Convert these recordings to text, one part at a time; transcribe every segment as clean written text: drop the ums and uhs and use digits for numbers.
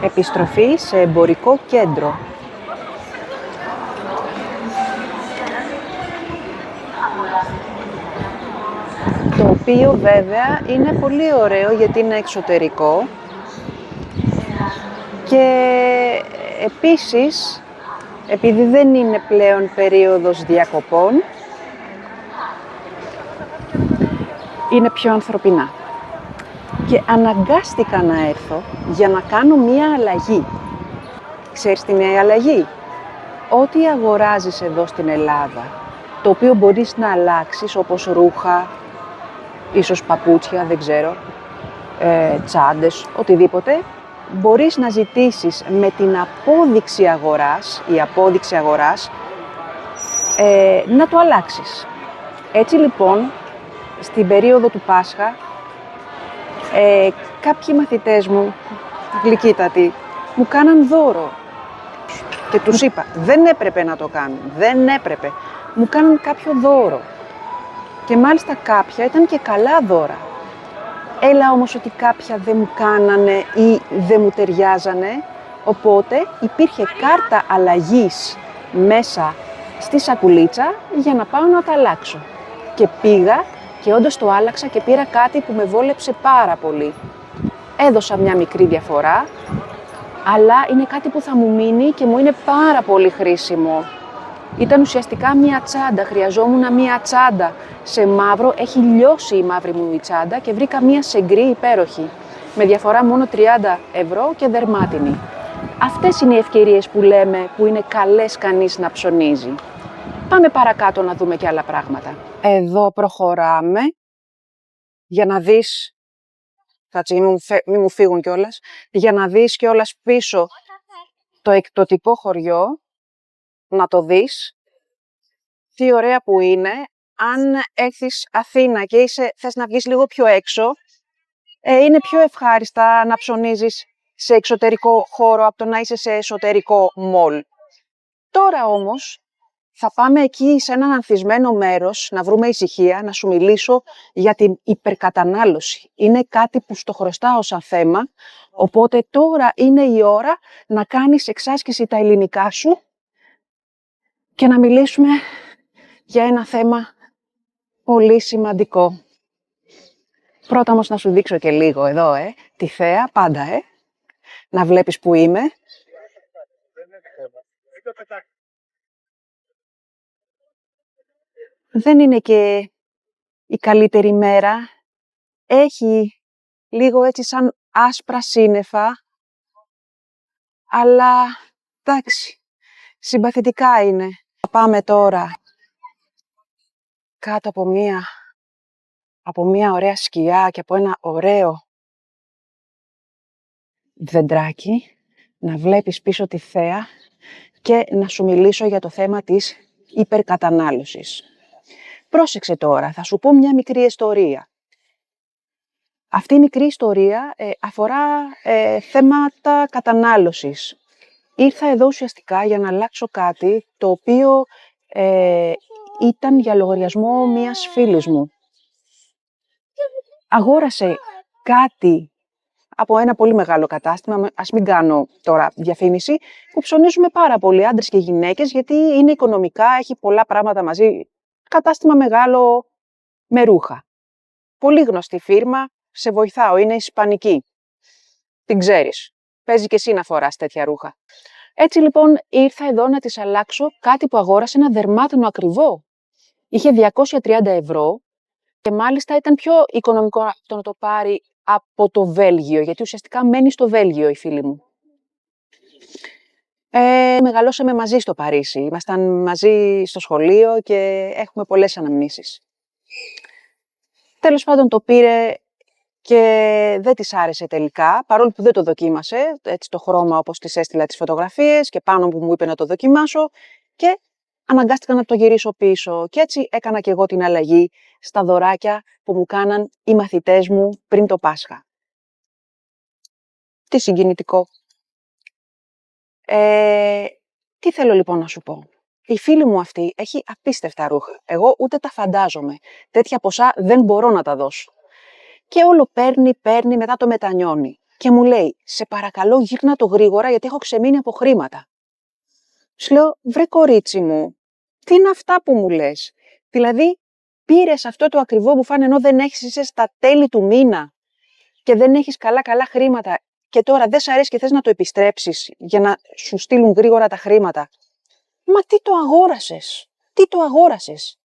Επιστροφή σε εμπορικό κέντρο. Το οποίο βέβαια είναι πολύ ωραίο γιατί είναι εξωτερικό και επίσης επειδή δεν είναι πλέον περίοδος διακοπών είναι πιο ανθρωπινά. Και αναγκάστηκα να έρθω για να κάνω μία αλλαγή. Ξέρεις τι είναι η αλλαγή? Ό,τι αγοράζεις εδώ στην Ελλάδα, το οποίο μπορείς να αλλάξεις όπως ρούχα, ίσως παπούτσια, δεν ξέρω, τσάντες, οτιδήποτε, μπορείς να ζητήσεις με την απόδειξη αγοράς, η απόδειξη αγοράς, να το αλλάξεις. Έτσι λοιπόν, στην περίοδο του Πάσχα, κάποιοι μαθητές μου, γλυκύτατοι, μου κάναν δώρο και τους είπα, δεν έπρεπε να το κάνουν, δεν έπρεπε. Μου κάναν κάποιο δώρο και μάλιστα κάποια ήταν και καλά δώρα. Έλα όμως ότι κάποια δεν μου κάνανε ή δεν μου ταιριάζανε, οπότε υπήρχε κάρτα αλλαγής μέσα στη σακουλίτσα για να πάω να τα αλλάξω. Και πήγα και όντως το άλλαξα και πήρα κάτι που με βόλεψε πάρα πολύ. Έδωσα μια μικρή διαφορά, αλλά είναι κάτι που θα μου μείνει και μου είναι πάρα πολύ χρήσιμο. Ήταν ουσιαστικά μια τσάντα, χρειαζόμουν μια τσάντα σε μαύρο, έχει λιώσει η μαύρη μου η τσάντα και βρήκα μια σε γκρι υπέροχη, με διαφορά μόνο 30 ευρώ και δερμάτινη. Αυτές είναι οι ευκαιρίες που λέμε που είναι καλές κανείς να ψωνίζει. Πάμε παρακάτω να δούμε και άλλα πράγματα. Εδώ προχωράμε για να δεις, κάτσε μη μου φύγουν κιόλας, για να δεις κιόλας πίσω το εκπτωτικό χωριό, να το δεις, τι ωραία που είναι. Αν έρθεις Αθήνα και θες να βγεις λίγο πιο έξω, είναι πιο ευχάριστα να ψωνίζεις σε εξωτερικό χώρο από το να είσαι σε εσωτερικό μολ. Τώρα όμως θα πάμε εκεί σε έναν ανθισμένο μέρος, να βρούμε ησυχία, να σου μιλήσω για την υπερκατανάλωση. Είναι κάτι που στο χρωστάω σαν θέμα, οπότε τώρα είναι η ώρα να κάνεις εξάσκηση τα ελληνικά σου και να μιλήσουμε για ένα θέμα πολύ σημαντικό. Πρώτα όμως να σου δείξω και λίγο εδώ, τη θέα, πάντα, να βλέπεις που είμαι. Δεν είναι και η καλύτερη μέρα. Έχει λίγο έτσι σαν άσπρα σύννεφα, αλλά εντάξει, συμπαθητικά είναι. Θα πάμε τώρα κάτω από μία ωραία σκιά και από ένα ωραίο δεντράκι, να βλέπεις πίσω τη θέα και να σου μιλήσω για το θέμα της υπερκατανάλωσης. Πρόσεξε τώρα, θα σου πω μια μικρή ιστορία. Αυτή η μικρή ιστορία αφορά θέματα κατανάλωσης. Ήρθα εδώ ουσιαστικά για να αλλάξω κάτι το οποίο ήταν για λογαριασμό μιας φίλης μου. Αγόρασε κάτι από ένα πολύ μεγάλο κατάστημα, ας μην κάνω τώρα διαφήμιση, που ψωνίζουμε πάρα πολλοί άντρες και γυναίκες, γιατί είναι οικονομικά, έχει πολλά πράγματα μαζί, κατάστημα μεγάλο με ρούχα. Πολύ γνωστή φίρμα, σε βοηθάω, είναι ισπανική. Την ξέρεις, παίζει και εσύ να φοράς τέτοια ρούχα. Έτσι λοιπόν ήρθα εδώ να της αλλάξω κάτι που αγόρασε, ένα δερμάτινο ακριβό. Είχε 230 ευρώ και μάλιστα ήταν πιο οικονομικό αυτό να το πάρει από το Βέλγιο, γιατί ουσιαστικά μένει στο Βέλγιο η φίλη μου. Μεγαλώσαμε μαζί στο Παρίσι, ήμασταν μαζί στο σχολείο και έχουμε πολλές αναμνήσεις. Τέλος πάντων το πήρε και δεν της άρεσε τελικά, παρόλο που δεν το δοκίμασε, έτσι το χρώμα όπως της έστειλα τις φωτογραφίες και πάνω που μου είπε να το δοκιμάσω και αναγκάστηκα να το γυρίσω πίσω και έτσι έκανα και εγώ την αλλαγή στα δωράκια που μου κάναν οι μαθητές μου πριν το Πάσχα. Τι συγκινητικό. Τι θέλω λοιπόν να σου πω. Η φίλη μου αυτή έχει απίστευτα ρούχα. Εγώ ούτε τα φαντάζομαι. Τέτοια ποσά δεν μπορώ να τα δώσω. Και όλο παίρνει, μετά το μετανιώνει. και μου λέει, σε παρακαλώ γύρνα το γρήγορα γιατί έχω ξεμείνει από χρήματα. Σου λέω, βρε κορίτσι μου, τι είναι αυτά που μου λες? Δηλαδή, πήρες αυτό το ακριβό μπουφάν ενώ δεν έχεις, είσαι στα τέλη του μήνα και δεν έχεις καλά χρήματα και τώρα δεν σ' αρέσει και θες να το επιστρέψεις για να σου στείλουν γρήγορα τα χρήματα. Μα τι το αγόρασες? Τι το αγόρασες?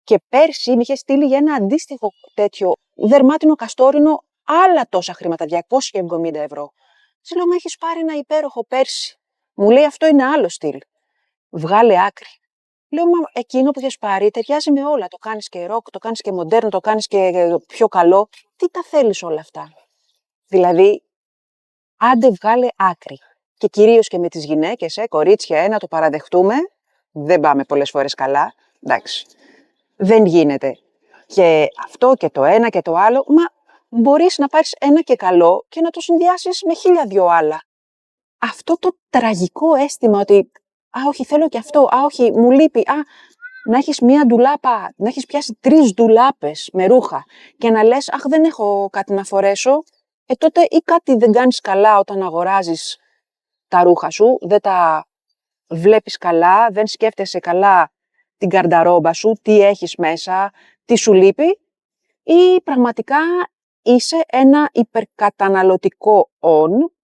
Και πέρσι μου είχε στείλει για ένα αντίστοιχο τέτοιο δερμάτινο καστόρινο άλλα τόσα χρήματα, 270 ευρώ. Της λέω, μα έχεις πάρει ένα υπέροχο πέρσι. Μου λέει, αυτό είναι άλλο στυλ. Βγάλε άκρη. Λέω, μα εκείνο που έχεις πάρει ταιριάζει με όλα. Το κάνεις και ροκ, το κάνεις και μοντέρνο, το κάνεις και πιο καλό. Τι τα θέλεις όλα αυτά? Δηλαδή, άντε βγάλε άκρη. Και κυρίως και με τις γυναίκες, κορίτσια, να το παραδεχτούμε. Δεν πάμε πολλές φορές καλά. Εντάξει. Δεν γίνεται. Και αυτό και το ένα και το άλλο, μα μπορείς να πάρεις ένα και καλό και να το συνδυάσεις με 1002 άλλα. Αυτό το τραγικό αίσθημα ότι «Α, όχι, θέλω και αυτό, α, όχι, μου λείπει, α, να έχεις μία ντουλάπα, να έχεις πιάσει 3 ντουλάπες με ρούχα και να λες «Αχ, δεν έχω κάτι να φορέσω», τότε ή κάτι δεν κάνεις καλά όταν αγοράζεις τα ρούχα σου, δεν τα βλέπεις καλά, δεν σκέφτεσαι καλά την καρνταρόμπα σου, τι έχεις μέσα, τι σου λείπει, ή πραγματικά είσαι ένα υπερκαταναλωτικό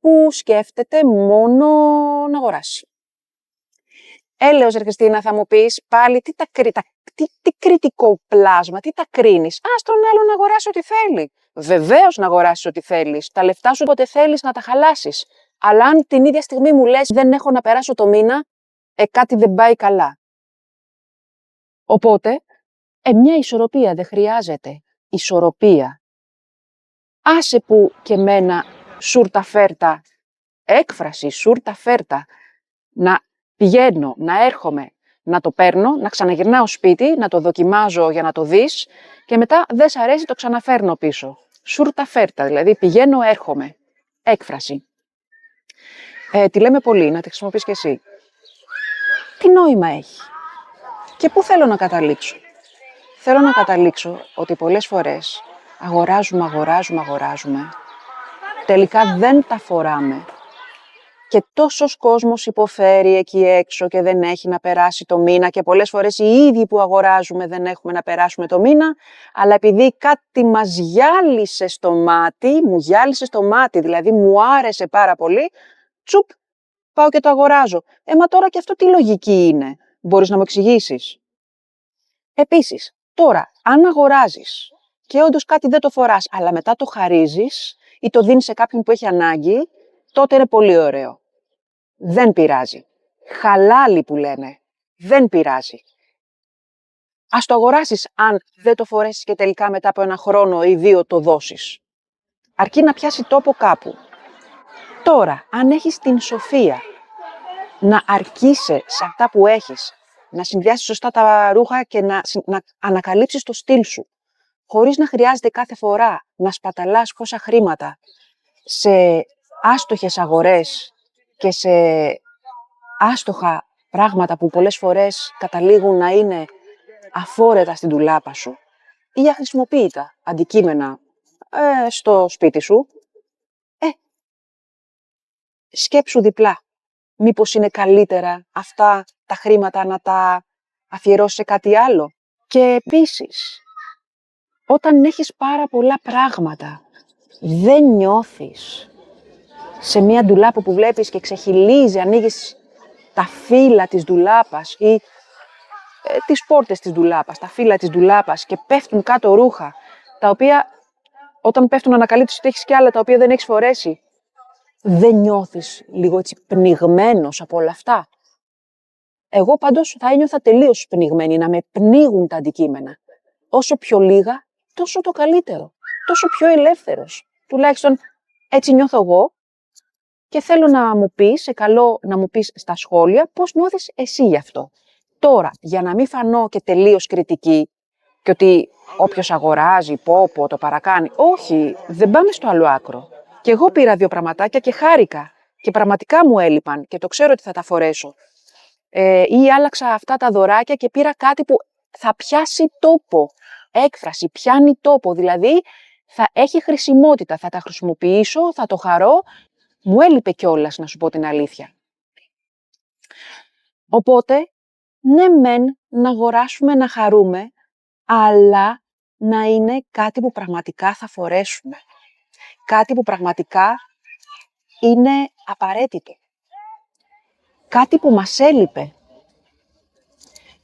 που σκέφτεται μόνο να αγοράσει. Έλεος ρε Χριστίνα, θα μου πεις πάλι τι κριτικό πλάσμα, τι τα κρίνεις? Ας τον άλλο να αγοράσει ό,τι θέλει. Βεβαίως να αγοράσεις ό,τι θέλεις. Τα λεφτά σου όποτε θέλεις να τα χαλάσεις. Αλλά αν την ίδια στιγμή μου λες δεν έχω να περάσω το μήνα, κάτι δεν πάει καλά. Οπότε, μια ισορροπία δεν χρειάζεται. Ισορροπία. Άσε που και μένα σούρτα φέρτα, έκφραση σούρτα φέρτα, να πηγαίνω, να έρχομαι, να το παίρνω, να ξαναγυρνάω σπίτι, να το δοκιμάζω για να το δεις και μετά δεν σ' αρέσει, το ξαναφέρνω πίσω. Σούρτα φέρτα, δηλαδή πηγαίνω, έρχομαι. Έκφραση. Τη λέμε πολύ, να τη χρησιμοποιείς και εσύ. Τι νόημα έχει? Και πού θέλω να καταλήξω? Θέλω να καταλήξω ότι πολλές φορές αγοράζουμε. Τελικά δεν τα φοράμε. Και τόσος κόσμος υποφέρει εκεί έξω και δεν έχει να περάσει το μήνα και πολλές φορές οι ίδιοι που αγοράζουμε δεν έχουμε να περάσουμε το μήνα, αλλά επειδή κάτι μας γυάλισε στο μάτι, μου γυάλισε στο μάτι, δηλαδή μου άρεσε πάρα πολύ, τσουπ, πάω και το αγοράζω. Μα τώρα και αυτό τι λογική είναι? Μπορείς να μου εξηγήσεις? Επίσης, τώρα, αν αγοράζεις και όντως κάτι δεν το φοράς, αλλά μετά το χαρίζεις ή το δίνεις σε κάποιον που έχει ανάγκη, τότε είναι πολύ ωραίο. Δεν πειράζει. Χαλάλι που λένε. Δεν πειράζει. Ας το αγοράσεις αν δεν το φορέσεις και τελικά μετά από 1 χρόνο ή 2 το δώσεις. Αρκεί να πιάσει τόπο κάπου. Τώρα, αν έχεις την σοφία να αρκείσαι σε αυτά που έχεις, να συνδυάσεις σωστά τα ρούχα και να ανακαλύψεις το στυλ σου, χωρίς να χρειάζεται κάθε φορά να σπαταλάς πόσα χρήματα σε άστοχες αγορές και σε άστοχα πράγματα που πολλές φορές καταλήγουν να είναι αφόρετα στην ντουλάπα σου ή αχρησιμοποίητα αντικείμενα στο σπίτι σου, σκέψου διπλά. Μήπως είναι καλύτερα αυτά τα χρήματα να τα αφιερώσεις σε κάτι άλλο? Και επίσης, όταν έχεις πάρα πολλά πράγματα, δεν νιώθεις σε μια ντουλάπα που βλέπεις και ξεχυλίζει, ανοίγεις τα φύλλα της ντουλάπας ή τις πόρτες της ντουλάπας, τα φύλλα της ντουλάπας και πέφτουν κάτω ρούχα, τα οποία όταν πέφτουν ανακαλύπτεις ότι έχεις κι άλλα τα οποία δεν έχεις φορέσει. Δεν νιώθεις λίγο έτσι πνιγμένος από όλα αυτά? Εγώ πάντως θα ένιωθα τελείως πνιγμένη, να με πνίγουν τα αντικείμενα. Όσο πιο λίγα, τόσο το καλύτερο. Τόσο πιο ελεύθερος. Τουλάχιστον έτσι νιώθω εγώ και θέλω να μου πεις, καλό να μου πεις στα σχόλια, πώς νιώθεις εσύ γι' αυτό. Τώρα, για να μην φανώ και τελείως κριτική και ότι όποιος αγοράζει, το παρακάνει. Όχι, δεν πάμε στο άλλο άκρο. Και εγώ πήρα 2 πραγματάκια και χάρηκα και πραγματικά μου έλειπαν και το ξέρω ότι θα τα φορέσω. Ή άλλαξα αυτά τα δωράκια και πήρα κάτι που θα πιάσει τόπο. Έκφραση, πιάνει τόπο. Δηλαδή, θα έχει χρησιμότητα, θα τα χρησιμοποιήσω, θα το χαρώ. Μου έλειπε κιόλας, να σου πω την αλήθεια. Οπότε, ναι μεν να αγοράσουμε, να χαρούμε, αλλά να είναι κάτι που πραγματικά θα φορέσουμε. Κάτι που πραγματικά είναι απαραίτητο. Κάτι που μας έλειπε.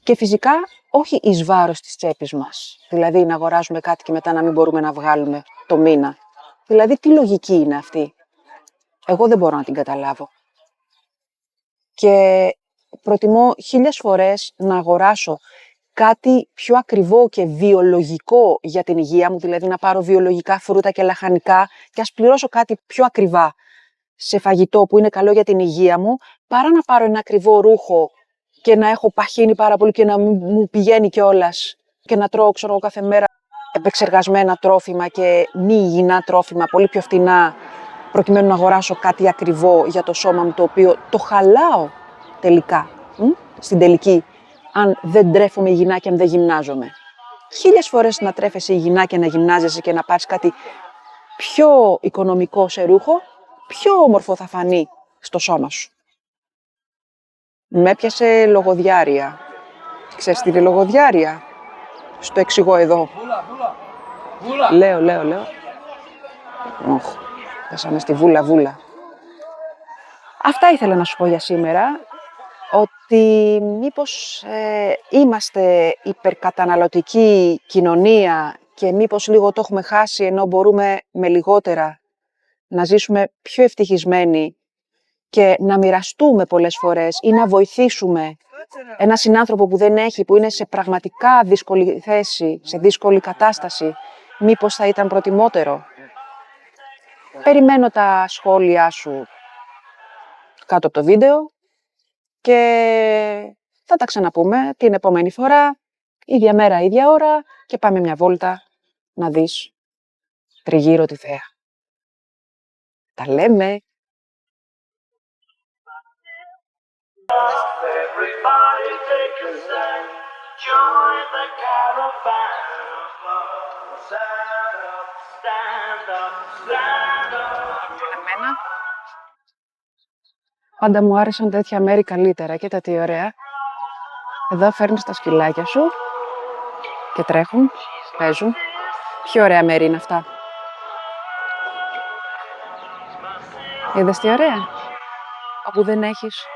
Και φυσικά όχι εις βάρος της τσέπης μας. Δηλαδή να αγοράζουμε κάτι και μετά να μην μπορούμε να βγάλουμε το μήνα. Δηλαδή τι λογική είναι αυτή. Εγώ δεν μπορώ να την καταλάβω. Και προτιμώ 1000 φορές να αγοράσω κάτι πιο ακριβό και βιολογικό για την υγεία μου, δηλαδή να πάρω βιολογικά φρούτα και λαχανικά και ας πληρώσω κάτι πιο ακριβά σε φαγητό που είναι καλό για την υγεία μου, παρά να πάρω ένα ακριβό ρούχο και να έχω παχύνει πάρα πολύ και να μου πηγαίνει κιόλας και να τρώω, ξέρω, κάθε μέρα επεξεργασμένα τρόφιμα και μη υγιεινά τρόφιμα, πολύ πιο φτηνά, προκειμένου να αγοράσω κάτι ακριβό για το σώμα μου, το οποίο το χαλάω τελικά, στην τελική, αν δεν τρέφομαι υγιεινά και αν δεν γυμνάζομαι. 1000 φορές να τρέφεσαι υγιεινά και να γυμνάζεσαι και να πάρεις κάτι πιο οικονομικό σε ρούχο, πιο όμορφο θα φανεί στο σώμα σου. Με έπιασε λογοδιάρεια. Ξέρεις τι είναι λογοδιάρεια? Στο εξηγώ εδώ. Λέω. Όχ, πέσαμε στη βούλα. Αυτά ήθελα να σου πω για σήμερα. Ότι μήπως είμαστε υπερκαταναλωτική κοινωνία και μήπως λίγο το έχουμε χάσει, ενώ μπορούμε με λιγότερα να ζήσουμε πιο ευτυχισμένοι και να μοιραστούμε πολλές φορές ή να βοηθήσουμε ένα συνάνθρωπο που δεν έχει, που είναι σε πραγματικά δύσκολη θέση, σε δύσκολη κατάσταση. Μήπως θα ήταν προτιμότερο. Περιμένω τα σχόλιά σου κάτω από το βίντεο και θα τα ξαναπούμε την επόμενη φορά, ίδια μέρα, ίδια ώρα και πάμε μια βόλτα να δεις τριγύρω τη θέα. Τα λέμε! Everybody take a stand, join the caravan of love. Stand up. Εμένα, πάντα μου άρεσαν τέτοια μέρη καλύτερα. Κοίτα τι ωραία. Εδώ φέρνεις τα σκυλάκια σου και τρέχουν, παίζουν. Πιο ωραία μέρη είναι αυτά. Είδες τι ωραία? Όπου δεν έχεις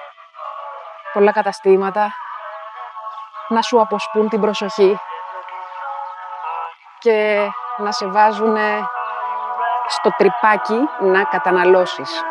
πολλά καταστήματα να σου αποσπούν την προσοχή και να σε βάζουν στο τρυπάκι να καταναλώσεις.